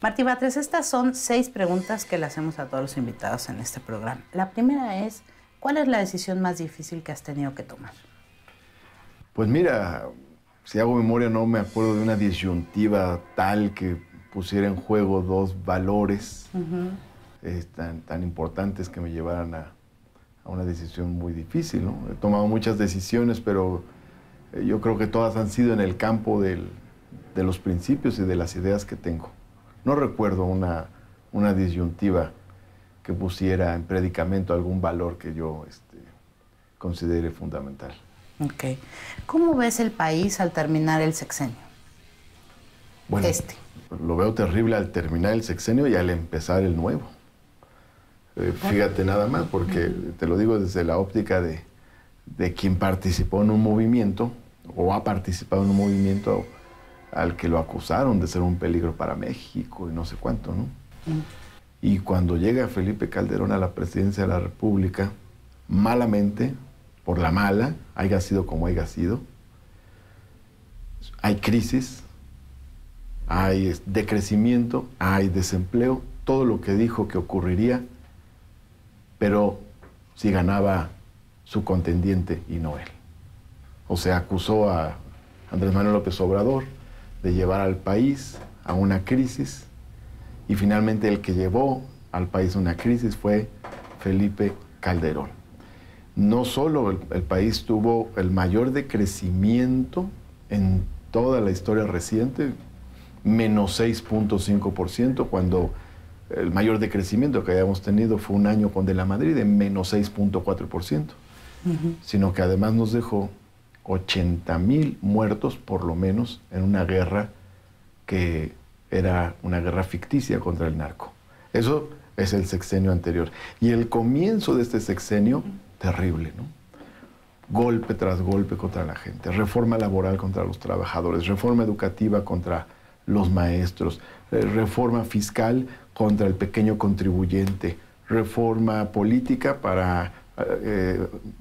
Martí Batres, estas son 6 preguntas que le hacemos a todos los invitados en este programa. La primera es, ¿cuál es la decisión más difícil que has tenido que tomar? Pues mira, si hago memoria no me acuerdo de una disyuntiva tal que pusiera en juego 2 valores tan importantes que me llevaran a una decisión muy difícil, ¿no? He tomado muchas decisiones, pero yo creo que todas han sido en el campo de los principios y de las ideas que tengo. No recuerdo una disyuntiva que pusiera en predicamento algún valor que yo considere fundamental. Ok. ¿Cómo ves el país al terminar el sexenio? Bueno, lo veo terrible al terminar el sexenio y al empezar el nuevo. Fíjate nada más, porque te lo digo desde la óptica de quien participó en un movimiento o ha participado en un movimiento al que lo acusaron de ser un peligro para México y no sé cuánto, ¿no? Y cuando llega Felipe Calderón a la presidencia de la República, malamente, por la mala, haya sido como haya sido, hay crisis, hay decrecimiento, hay desempleo, todo lo que dijo que ocurriría, pero si ganaba su contendiente y no él. O sea, acusó a Andrés Manuel López Obrador de llevar al país a una crisis y finalmente el que llevó al país a una crisis fue Felipe Calderón. No solo el país tuvo el mayor decrecimiento en toda la historia reciente, menos 6.5%, cuando el mayor decrecimiento que hayamos tenido fue un año con De la Madrid de menos 6.4%, sino que además nos dejó 80,000 muertos, por lo menos, en una guerra que era una guerra ficticia contra el narco. Eso es el sexenio anterior. Y el comienzo de este sexenio, terrible, ¿no? Golpe tras golpe contra la gente, reforma laboral contra los trabajadores, reforma educativa contra los maestros, reforma fiscal contra el pequeño contribuyente, reforma política para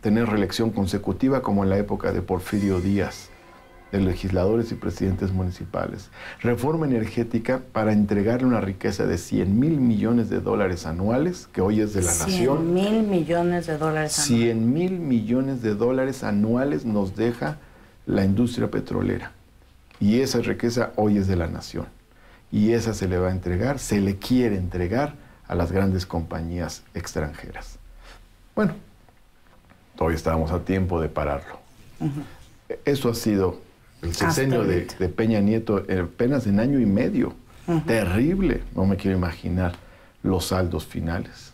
tener reelección consecutiva como en la época de Porfirio Díaz, de legisladores y presidentes municipales. Reforma energética para entregarle una riqueza de 100,000 millones de dólares anuales, que hoy es de la nación. 100,000 millones de dólares anuales. 100,000 millones de dólares anuales nos deja la industria petrolera. Y esa riqueza hoy es de la nación. Y esa se le va a entregar, se le quiere entregar a las grandes compañías extranjeras. Bueno, todavía estábamos a tiempo de pararlo. Eso ha sido el sexenio de Peña Nieto apenas en año y medio. Terrible. No me quiero imaginar los saldos finales.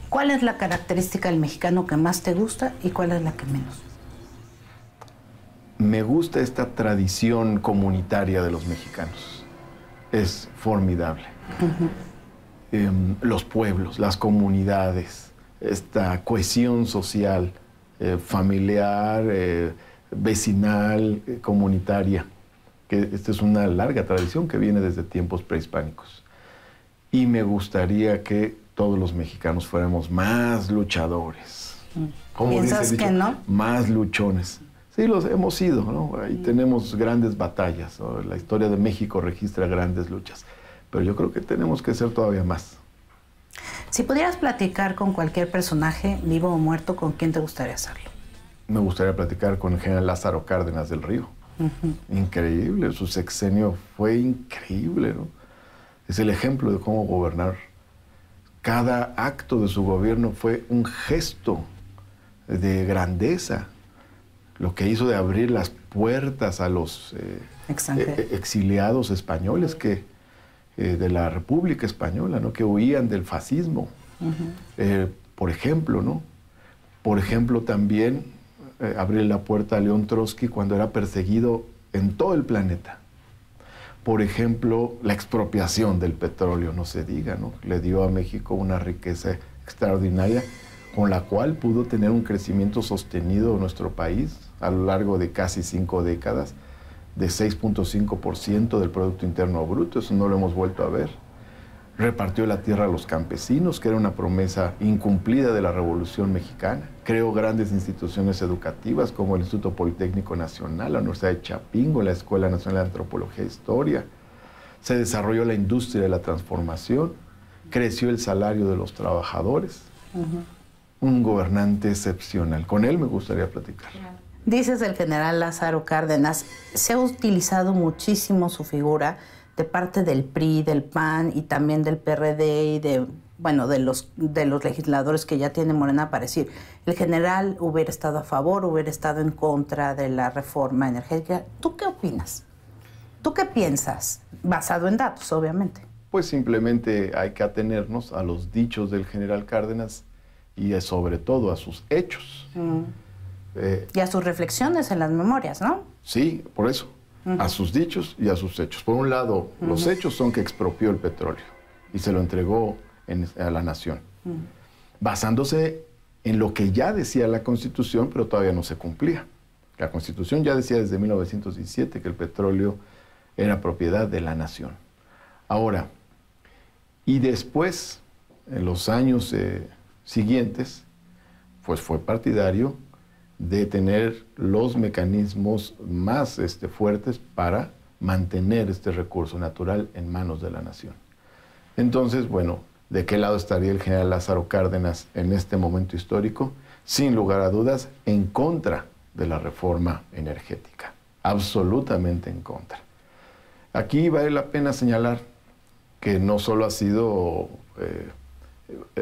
¿Cuál es la característica del mexicano que más te gusta y cuál es la que menos? Me gusta esta tradición comunitaria de los mexicanos. Es formidable. Los pueblos, las comunidades, esta cohesión social, familiar, vecinal, comunitaria, que esta es una larga tradición que viene desde tiempos prehispánicos. Y me gustaría que todos los mexicanos fuéramos más luchadores. ¿Piensas que no? Más luchones. Sí, los hemos sido, ¿no? Ahí tenemos grandes batallas, ¿no? La historia de México registra grandes luchas, pero yo creo que tenemos que ser todavía más. Si pudieras platicar con cualquier personaje, vivo o muerto, ¿con quién te gustaría hacerlo? Me gustaría platicar con el general Lázaro Cárdenas del Río. Increíble, su sexenio fue increíble, ¿no? Es el ejemplo de cómo gobernar. Cada acto de su gobierno fue un gesto de grandeza. Lo que hizo de abrir las puertas a los exiliados españoles de la República Española, ¿no? Que huían del fascismo. Por ejemplo, ¿no? Por ejemplo, también abrir la puerta a León Trotsky cuando era perseguido en todo el planeta. Por ejemplo, la expropiación del petróleo, no se diga, ¿no? Le dio a México una riqueza extraordinaria con la cual pudo tener un crecimiento sostenido nuestro país a lo largo de casi 5 décadas, de 6.5% del Producto Interno Bruto, eso no lo hemos vuelto a ver. Repartió la tierra a los campesinos, que era una promesa incumplida de la Revolución Mexicana. Creó grandes instituciones educativas como el Instituto Politécnico Nacional, la Universidad de Chapingo, la Escuela Nacional de Antropología e Historia. se desarrolló la industria de la transformación, creció el salario de los trabajadores. Un gobernante excepcional. Con él me gustaría platicar. Dices el general Lázaro Cárdenas, se ha utilizado muchísimo su figura de parte del PRI, del PAN y también del PRD y de los legisladores que ya tiene Morena para decir, el general hubiera estado a favor, hubiera estado en contra de la reforma energética. ¿Tú qué opinas? ¿Tú qué piensas? Basado en datos, obviamente. Pues simplemente hay que atenernos a los dichos del general Cárdenas y sobre todo a sus hechos. Y a sus reflexiones en las memorias, ¿no? Sí, por eso. A sus dichos y a sus hechos. Por un lado, los hechos son que expropió el petróleo y se lo entregó a la nación, basándose en lo que ya decía la Constitución, pero todavía no se cumplía. La Constitución ya decía desde 1917 que el petróleo era propiedad de la nación. Ahora, y después, en los años siguientes, pues fue partidario de tener los mecanismos más fuertes para mantener este recurso natural en manos de la nación. Entonces, bueno, ¿de qué lado estaría el general Lázaro Cárdenas en este momento histórico? Sin lugar a dudas, en contra de la reforma energética. Absolutamente en contra. Aquí vale la pena señalar que no solo ha sido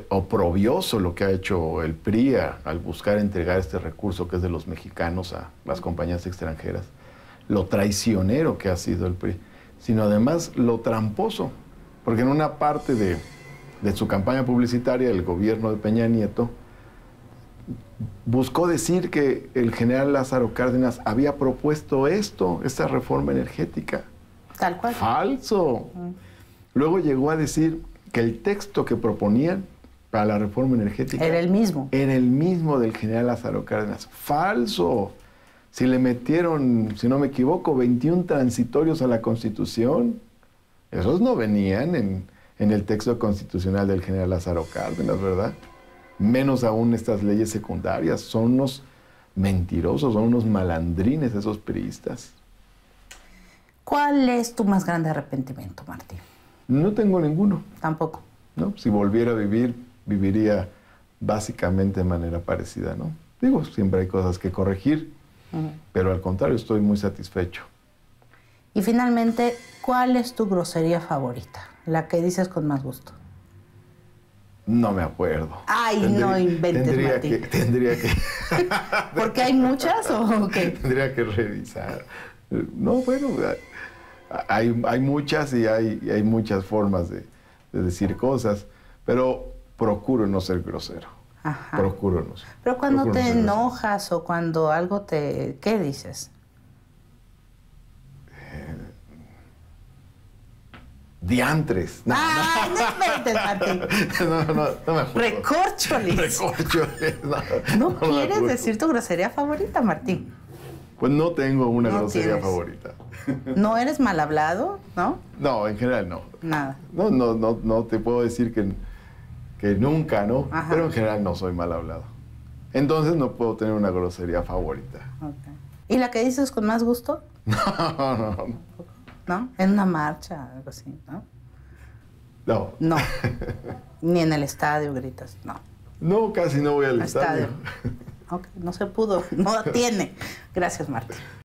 oprobioso lo que ha hecho el PRI al buscar entregar este recurso que es de los mexicanos a las compañías extranjeras, lo traicionero que ha sido el PRI, sino además lo tramposo, porque en una parte de su campaña publicitaria el gobierno de Peña Nieto buscó decir que el general Lázaro Cárdenas había propuesto esta reforma energética. Tal cual. Falso. Luego llegó a decir que el texto que proponían para la reforma energética era el mismo. Era el mismo del general Lázaro Cárdenas. Falso. Si le metieron, si no me equivoco, 21 transitorios a la Constitución, esos no venían en el texto constitucional del general Lázaro Cárdenas, ¿verdad? Menos aún estas leyes secundarias. Son unos mentirosos, son unos malandrines esos priistas. ¿Cuál es tu más grande arrepentimiento, Martín? No tengo ninguno. Tampoco. ¿No? Si volviera a vivir, viviría básicamente de manera parecida, ¿no? Digo, siempre hay cosas que corregir, pero al contrario, estoy muy satisfecho. Y finalmente, ¿cuál es tu grosería favorita? La que dices con más gusto. No me acuerdo. Ay, no inventes, Martín. Tendría que... ¿Porque hay muchas o qué? Tendría que revisar. No, bueno, hay muchas y hay muchas formas de decir cosas, pero procuro no ser grosero. Ajá. Procuro no ser. Pero cuando te enojas o cuando algo te... ¿Qué dices? Diantres. No, ¡ay, no inventes, Martín! No me acuerdo. Recorcholis. Recorcholis. ¿No quieres decir tu grosería favorita, Martín? Pues no tengo una grosería tienes. favorita. ¿No eres mal hablado, no? No, en general no. Nada. No te puedo decir que nunca, ¿no? Ajá. Pero en general no soy mal hablado. Entonces no puedo tener una grosería favorita. Okay. ¿Y la que dices con más gusto? No. ¿No? En una marcha, algo así, ¿no? No. No. Ni en el estadio gritas, no. No, casi no voy al estadio. Ok, no se pudo, no tiene. Gracias, Martín.